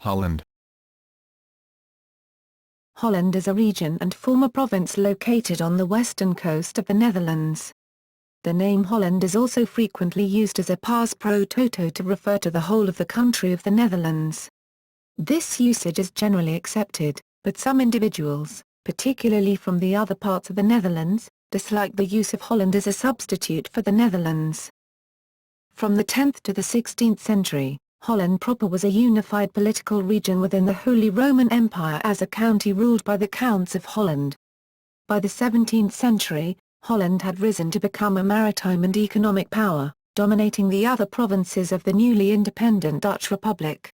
Holland. Holland is a region and former province located on the western coast of the Netherlands. The name Holland is also frequently used as a pars pro toto to refer to the whole of the country of the Netherlands. This usage is generally accepted, but some individuals, particularly from the other parts of the Netherlands, dislike the use of Holland as a substitute for the Netherlands. From the 10th to the 16th century, Holland proper was a unified political region within the Holy Roman Empire as a county ruled by the Counts of Holland. By the 17th century, Holland had risen to become a maritime and economic power, dominating the other provinces of the newly independent Dutch Republic.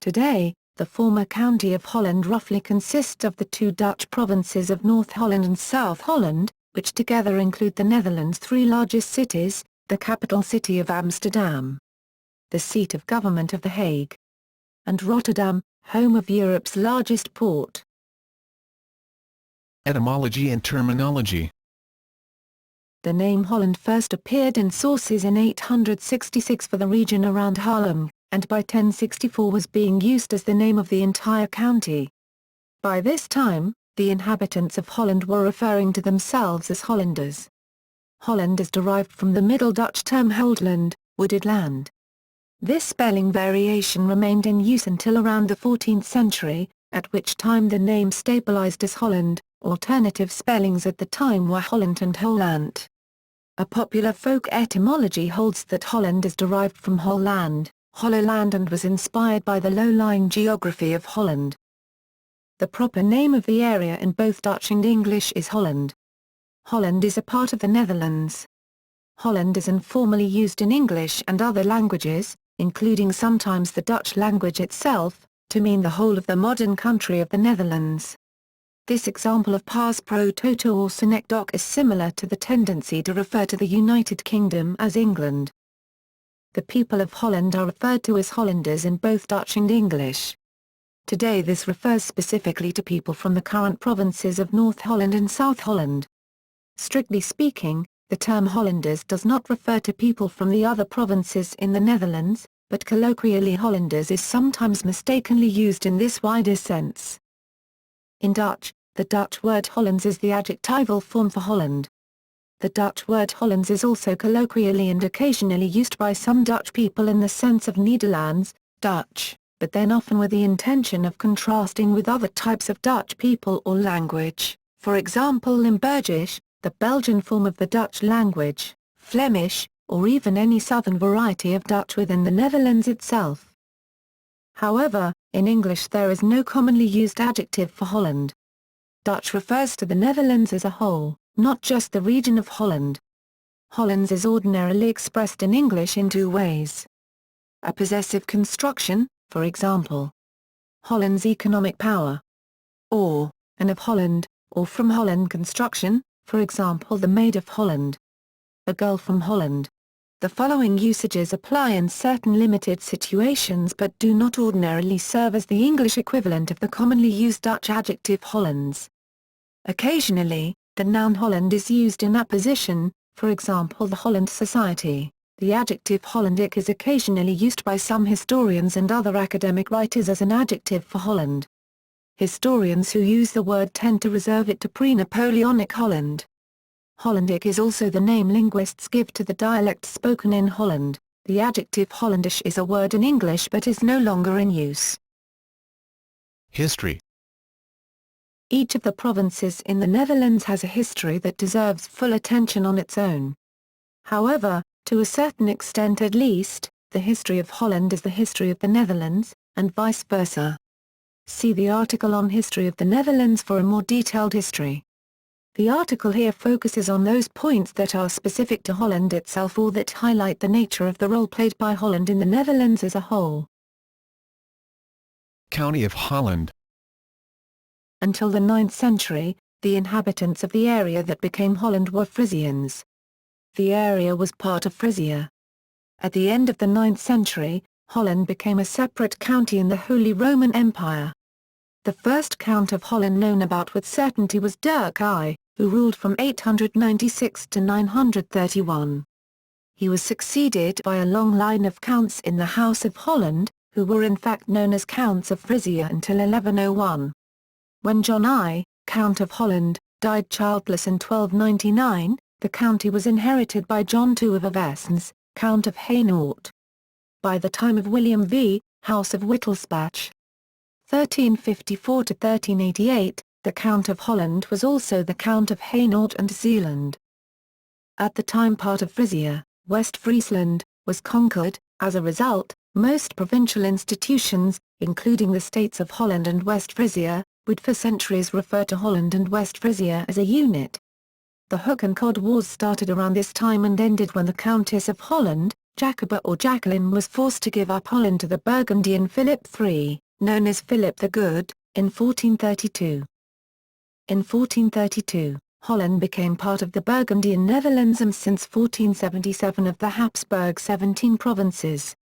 Today, the former county of Holland roughly consists of the two Dutch provinces of North Holland and South Holland, which together include the Netherlands' three largest cities, the capital city of Amsterdam, the seat of government of The Hague, and Rotterdam, home of Europe's largest port. Etymology and terminology. The name Holland first appeared in sources in 866 for the region around Haarlem, and by 1064 was being used as the name of the entire county. By this time, the inhabitants of Holland were referring to themselves as Hollanders. Holland is derived from the Middle Dutch term Holdland, wooded land. This spelling variation remained in use until around the 14th century, at which time the name stabilized as Holland. Alternative spellings at the time were Holland and Holland. A popular folk etymology holds that Holland is derived from Holland, hollow land, and was inspired by the low-lying geography of Holland. The proper name of the area in both Dutch and English is Holland. Holland is a part of the Netherlands. Holland is informally used in English and other languages, including sometimes the Dutch language itself, to mean the whole of the modern country of the Netherlands. This example of pars pro toto or synecdoche is similar to the tendency to refer to the United Kingdom as England. The people of Holland are referred to as Hollanders in both Dutch and English. Today this refers specifically to people from the current provinces of North Holland and South Holland. Strictly speaking, the term Hollanders does not refer to people from the other provinces in the Netherlands, but colloquially Hollanders is sometimes mistakenly used in this wider sense. In Dutch, the Dutch word Hollands is the adjectival form for Holland. The Dutch word Hollands is also colloquially and occasionally used by some Dutch people in the sense of Nederlands, Dutch, but then often with the intention of contrasting with other types of Dutch people or language, for example Limburgisch, the Belgian form of the Dutch language, Flemish, or even any southern variety of Dutch within the Netherlands itself. However, in English there is no commonly used adjective for Holland. Dutch refers to the Netherlands as a whole, not just the region of Holland. Hollands is ordinarily expressed in English in two ways. A possessive construction, for example, Holland's economic power, or, an of Holland, or from Holland construction, for example the Maid of Holland, a girl from Holland. The following usages apply in certain limited situations but do not ordinarily serve as the English equivalent of the commonly used Dutch adjective Hollands. Occasionally, the noun Holland is used in apposition, for example the Holland Society. The adjective Hollandic is occasionally used by some historians and other academic writers as an adjective for Holland. Historians who use the word tend to reserve it to pre-Napoleonic Holland. Hollandic is also the name linguists give to the dialect spoken in Holland. The adjective Hollandisch is a word in English but is no longer in use. History. Each of the provinces in the Netherlands has a history that deserves full attention on its own. However, to a certain extent at least, the history of Holland is the history of the Netherlands, and vice versa. See the article on History of the Netherlands for a more detailed history. The article here focuses on those points that are specific to Holland itself or that highlight the nature of the role played by Holland in the Netherlands as a whole. County of Holland. Until the 9th century, the inhabitants of the area that became Holland were Frisians. The area was part of Frisia. At the end of the 9th century, Holland became a separate county in the Holy Roman Empire. The first count of Holland known about with certainty was Dirk I, who ruled from 896 to 931. He was succeeded by a long line of counts in the House of Holland, who were in fact known as Counts of Frisia until 1101. When John I, Count of Holland, died childless in 1299, the county was inherited by John II of Avesnes, Count of Hainault. By the time of William V, House of Wittelsbach, 1354 to 1388, the Count of Holland was also the Count of Hainault and Zeeland. At the time part of Frisia, West Friesland, was conquered. As a result, most provincial institutions, including the states of Holland and West Frisia, would for centuries refer to Holland and West Frisia as a unit. The Hook and Cod Wars started around this time and ended when the Countess of Holland, Jacoba or Jacqueline, was forced to give up Holland to the Burgundian Philip III, known as Philip the Good, in 1432. In 1432, Holland became part of the Burgundian Netherlands and since 1477 of the Habsburg 17 provinces.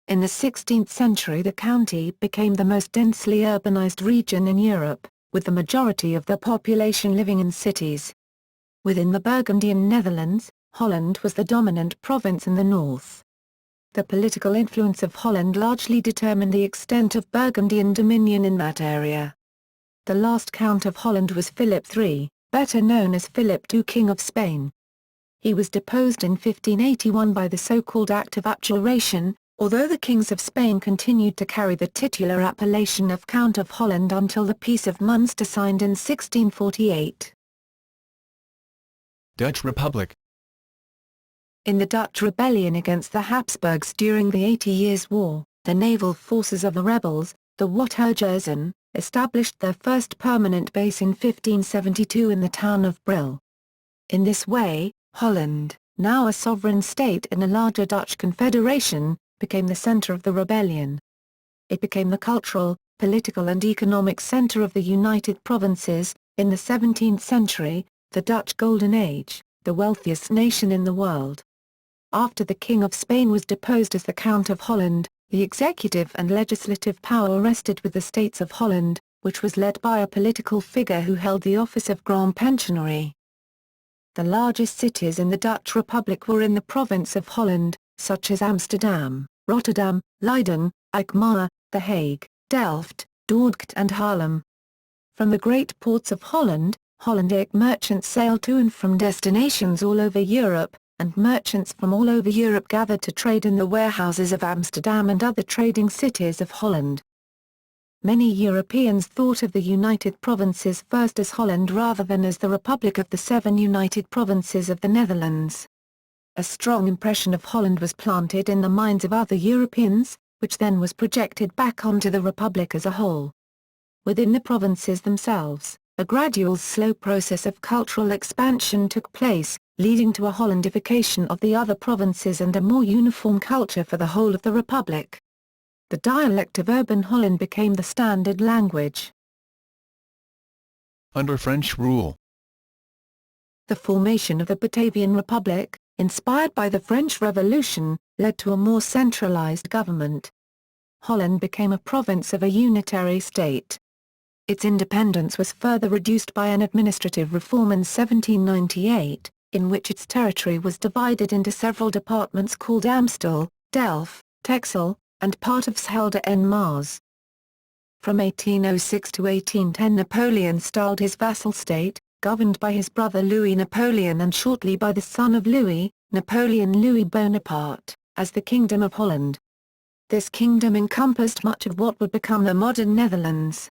In the 16th century the county became the most densely urbanized region in Europe, with the majority of the population living in cities. Within the Burgundian Netherlands, Holland was the dominant province in the north. The political influence of Holland largely determined the extent of Burgundian dominion in that area. The last Count of Holland was Philip III, better known as Philip II, King of Spain. He was deposed in 1581 by the so-called Act of Attribution, although the kings of Spain continued to carry the titular appellation of Count of Holland until the Peace of Münster signed in 1648. Dutch Republic. In the Dutch rebellion against the Habsburgs during the 80 Years' War, the naval forces of the rebels, the Waterjurzen, established their first permanent base in 1572 in the town of Brill. In this way, Holland, now a sovereign state in a larger Dutch confederation, became the center of the rebellion. It became the cultural, political and economic center of the United Provinces. In the 17th century, the Dutch Golden Age, the wealthiest nation in the world. After the King of Spain was deposed as the Count of Holland, the executive and legislative power rested with the States of Holland, which was led by a political figure who held the office of Grand Pensionary. The largest cities in the Dutch Republic were in the province of Holland, such as Amsterdam, Rotterdam, Leiden, Alkmaar, The Hague, Delft, Dordrecht and Haarlem. From the great ports of Holland, Hollandic merchants sailed to and from destinations all over Europe, and merchants from all over Europe gathered to trade in the warehouses of Amsterdam and other trading cities of Holland. Many Europeans thought of the United Provinces first as Holland rather than as the Republic of the Seven United Provinces of the Netherlands. A strong impression of Holland was planted in the minds of other Europeans, which then was projected back onto the Republic as a whole. Within the provinces themselves, a gradual slow process of cultural expansion took place, leading to a Hollandification of the other provinces and a more uniform culture for the whole of the Republic. The dialect of urban Holland became the standard language. Under French rule. The formation of the Batavian Republic, inspired by the French Revolution, led to a more centralized government. Holland became a province of a unitary state. Its independence was further reduced by an administrative reform in 1798, in which its territory was divided into several departments called Amstel, Delft, Texel, and part of Schelde en Maas. From 1806 to 1810 Napoleon styled his vassal state, governed by his brother Louis Napoleon and shortly by the son of Louis, Napoleon Louis Bonaparte, as the Kingdom of Holland. This kingdom encompassed much of what would become the modern Netherlands.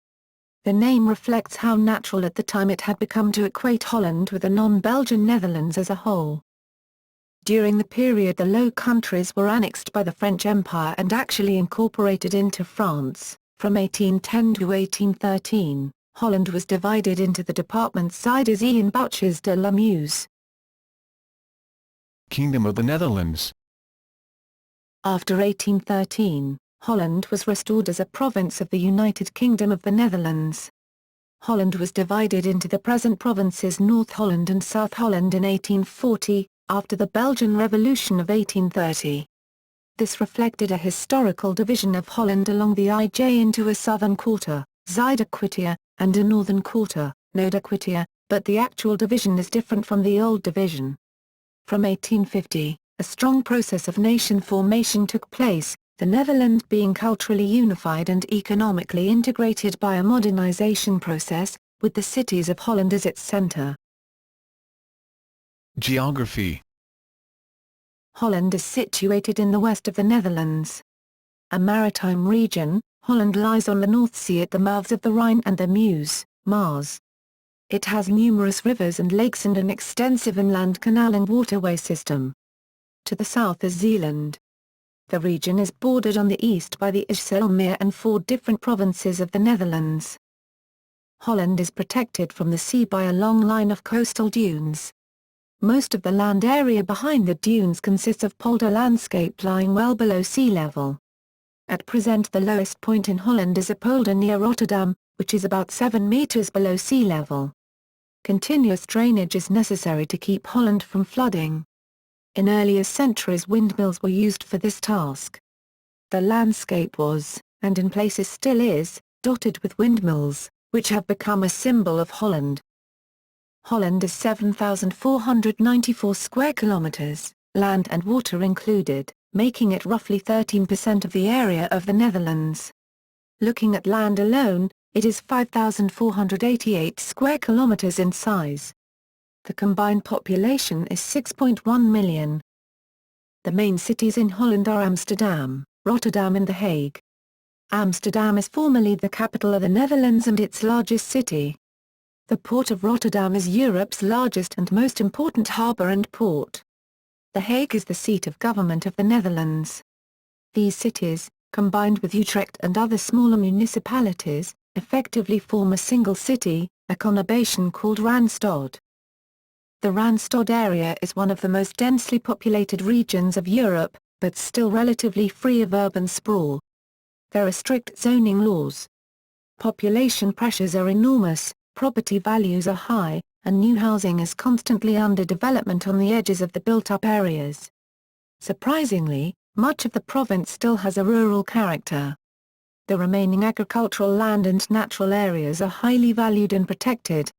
The name reflects how natural at the time it had become to equate Holland with the non-Belgian Netherlands as a whole. During the period the Low Countries were annexed by the French Empire and actually incorporated into France. From 1810 to 1813, Holland was divided into the departments Zuidas en Bouches de la Meuse. Kingdom of the Netherlands. After 1813, Holland was restored as a province of the United Kingdom of the Netherlands. Holland was divided into the present provinces North Holland and South Holland in 1840, after the Belgian Revolution of 1830. This reflected a historical division of Holland along the IJ into a southern quarter, Zuid-Aquitaine, and a northern quarter, Noord-Aquitaine, but the actual division is different from the old division. From 1850, a strong process of nation formation took place, the Netherlands being culturally unified and economically integrated by a modernization process, with the cities of Holland as its center. Geography. Holland is situated in the west of the Netherlands. A maritime region, Holland lies on the North Sea at the mouths of the Rhine and the Meuse, Maas. It has numerous rivers and lakes and an extensive inland canal and waterway system. To the south is Zeeland. The region is bordered on the east by the IJsselmeer and 4 different provinces of the Netherlands. Holland is protected from the sea by a long line of coastal dunes. Most of the land area behind the dunes consists of polder landscape lying well below sea level. At present the lowest point in Holland is a polder near Rotterdam, which is about 7 meters below sea level. Continuous drainage is necessary to keep Holland from flooding. In earlier centuries windmills were used for this task. The landscape was, and in places still is, dotted with windmills, which have become a symbol of Holland. Holland is 7,494 square kilometers, land and water included, making it roughly 13% of the area of the Netherlands. Looking at land alone, it is 5,488 square kilometers in size. The combined population is 6.1 million. The main cities in Holland are Amsterdam, Rotterdam and The Hague. Amsterdam is formerly the capital of the Netherlands and its largest city. The port of Rotterdam is Europe's largest and most important harbour and port. The Hague is the seat of government of the Netherlands. These cities, combined with Utrecht and other smaller municipalities, effectively form a single city, a conurbation called Randstad. The Randstad area is one of the most densely populated regions of Europe, but still relatively free of urban sprawl. There are strict zoning laws. Population pressures are enormous, property values are high, and new housing is constantly under development on the edges of the built-up areas. Surprisingly, much of the province still has a rural character. The remaining agricultural land and natural areas are highly valued and protected.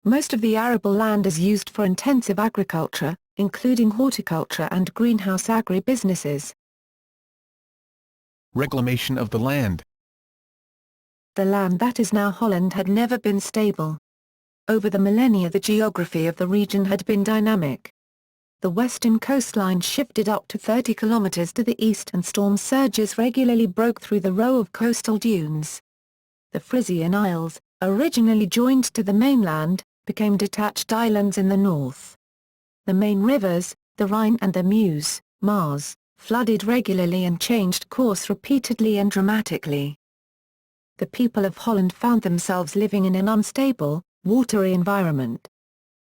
Most of the arable land is used for intensive agriculture, including horticulture and greenhouse agri-businesses. Reclamation of the land. The land that is now Holland had never been stable. Over the millennia the geography of the region had been dynamic. The western coastline shifted up to 30 kilometers to the east and storm surges regularly broke through the row of coastal dunes. The Frisian Isles, originally joined to the mainland, became detached islands in the north. The main rivers, the Rhine and the Meuse, Maas, flooded regularly and changed course repeatedly and dramatically. The people of Holland found themselves living in an unstable, watery environment.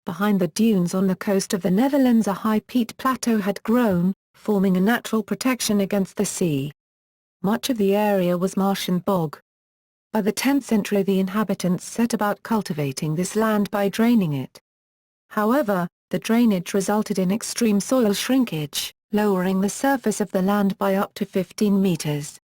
Behind the dunes on the coast of the Netherlands a high peat plateau had grown, forming a natural protection against the sea. Much of the area was marsh and bog. By the 10th century the inhabitants set about cultivating this land by draining it. However, the drainage resulted in extreme soil shrinkage, lowering the surface of the land by up to 15 meters.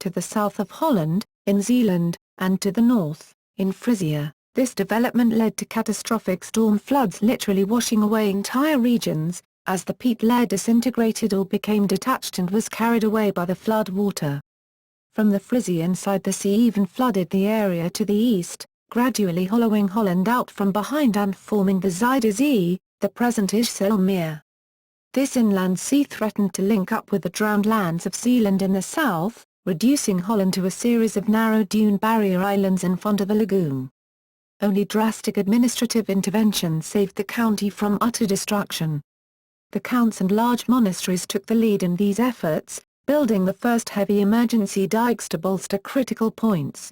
To the south of Holland, in Zeeland, and to the north, in Frisia, this development led to catastrophic storm floods literally washing away entire regions, as the peat layer disintegrated or became detached and was carried away by the flood water. From the Frisian side the sea even flooded the area to the east, gradually hollowing Holland out from behind and forming the Zuider Zee, the present IJsselmeer. This inland sea threatened to link up with the drowned lands of Zeeland in the south, reducing Holland to a series of narrow dune barrier islands in front of the lagoon. Only drastic administrative intervention saved the county from utter destruction. The counts and large monasteries took the lead in these efforts, building the first heavy emergency dikes to bolster critical points.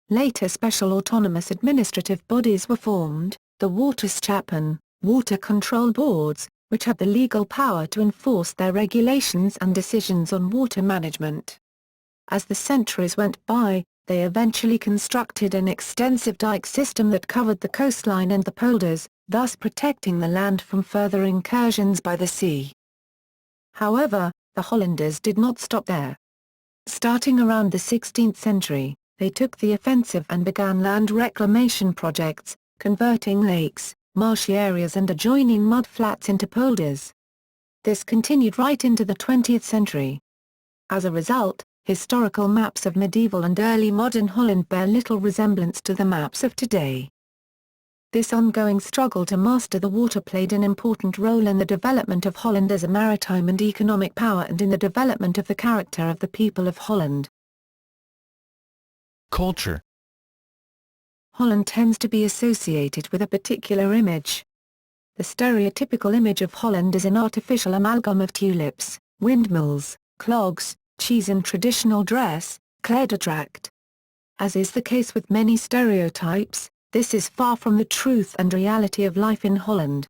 Later special autonomous administrative bodies were formed, the Waterschappen, water control boards, which had the legal power to enforce their regulations and decisions on water management. As the centuries went by, they eventually constructed an extensive dike system that covered the coastline and the polders, thus protecting the land from further incursions by the sea. However, the Hollanders did not stop there. Starting around the 16th century, they took the offensive and began land reclamation projects, converting lakes, marshy areas and adjoining mud flats into polders. This continued right into the 20th century. As a result, historical maps of medieval and early modern Holland bear little resemblance to the maps of today. This ongoing struggle to master the water played an important role in the development of Holland as a maritime and economic power and in the development of the character of the people of Holland. Culture. Holland tends to be associated with a particular image. The stereotypical image of Holland is an artificial amalgam of tulips, windmills, clogs, cheese and traditional dress, klederdracht. As is the case with many stereotypes, this is far from the truth and reality of life in Holland.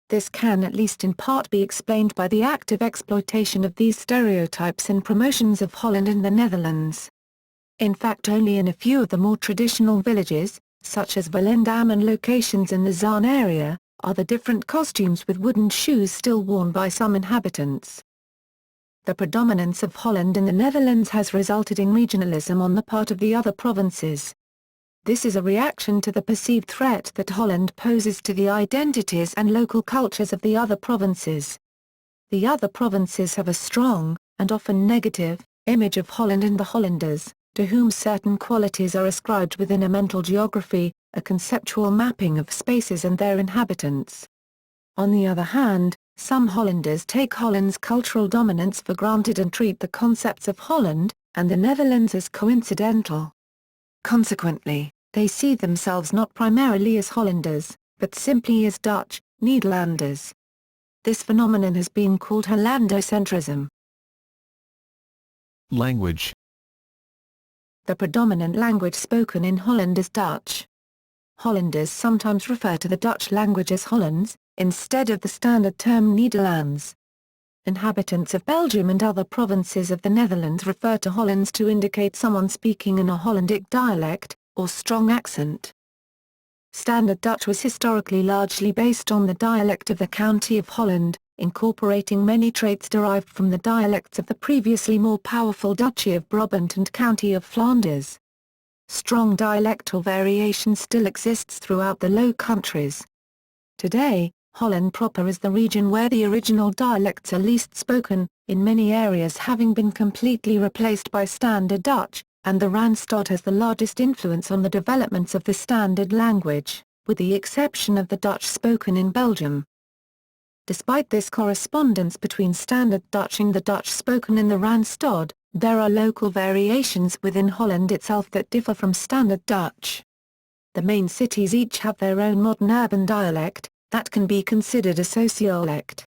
This can at least in part be explained by the active exploitation of these stereotypes in promotions of Holland in the Netherlands. In fact, only in a few of the more traditional villages, such as Volendam and locations in the Zaan area, are the different costumes with wooden shoes still worn by some inhabitants. The predominance of Holland in the Netherlands has resulted in regionalism on the part of the other provinces. This is a reaction to the perceived threat that Holland poses to the identities and local cultures of the other provinces. The other provinces have a strong, and often negative, image of Holland and the Hollanders, to whom certain qualities are ascribed within a mental geography, a conceptual mapping of spaces and their inhabitants. On the other hand, some Hollanders take Holland's cultural dominance for granted and treat the concepts of Holland and the Netherlands as coincidental. Consequently, they see themselves not primarily as Hollanders, but simply as Dutch, Nederlanders. This phenomenon has been called Hollandocentrism. Language. The predominant language spoken in Holland is Dutch. Hollanders sometimes refer to the Dutch language as Hollands, instead of the standard term Nederlands. Inhabitants of Belgium and other provinces of the Netherlands refer to Hollands to indicate someone speaking in a Hollandic dialect, or strong accent. Standard Dutch was historically largely based on the dialect of the County of Holland, incorporating many traits derived from the dialects of the previously more powerful Duchy of Brabant and County of Flanders. Strong dialectal variation still exists throughout the Low Countries. Today, Holland proper is the region where the original dialects are least spoken, in many areas having been completely replaced by Standard Dutch, and the Randstad has the largest influence on the developments of the standard language, with the exception of the Dutch spoken in Belgium. Despite this correspondence between Standard Dutch and the Dutch spoken in the Randstad, there are local variations within Holland itself that differ from Standard Dutch. The main cities each have their own modern urban dialect, that can be considered a sociolect.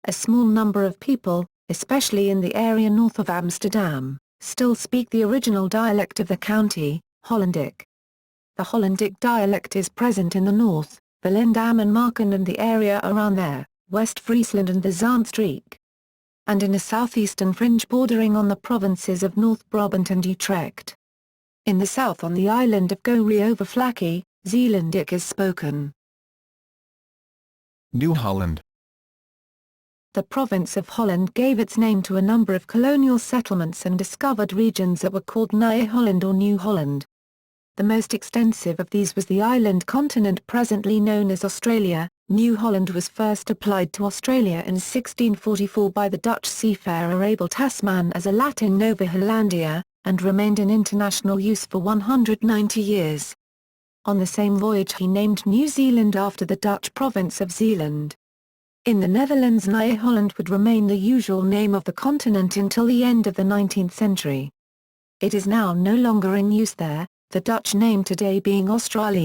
A small number of people, especially in the area north of Amsterdam, still speak the original dialect of the county, Hollandic. The Hollandic dialect is present in the north, Volendam and Marken and the area around there, West Friesland and the Zaanstreek. And in a southeastern fringe bordering on the provinces of North Brabant and Utrecht. In the south on the island of Goeree-Overflakkee, Zeelandic is spoken. New Holland. The province of Holland gave its name to a number of colonial settlements and discovered regions that were called Nieuw Holland or New Holland. The most extensive of these was the island continent presently known as Australia. New Holland was first applied to Australia in 1644 by the Dutch seafarer Abel Tasman as a Latin Nova Hollandia, and remained in international use for 190 years. On the same voyage he named New Zealand after the Dutch province of Zeeland. In the Netherlands, Nieuw Holland would remain the usual name of the continent until the end of the 19th century. It is now no longer in use there, the Dutch name today being Australia.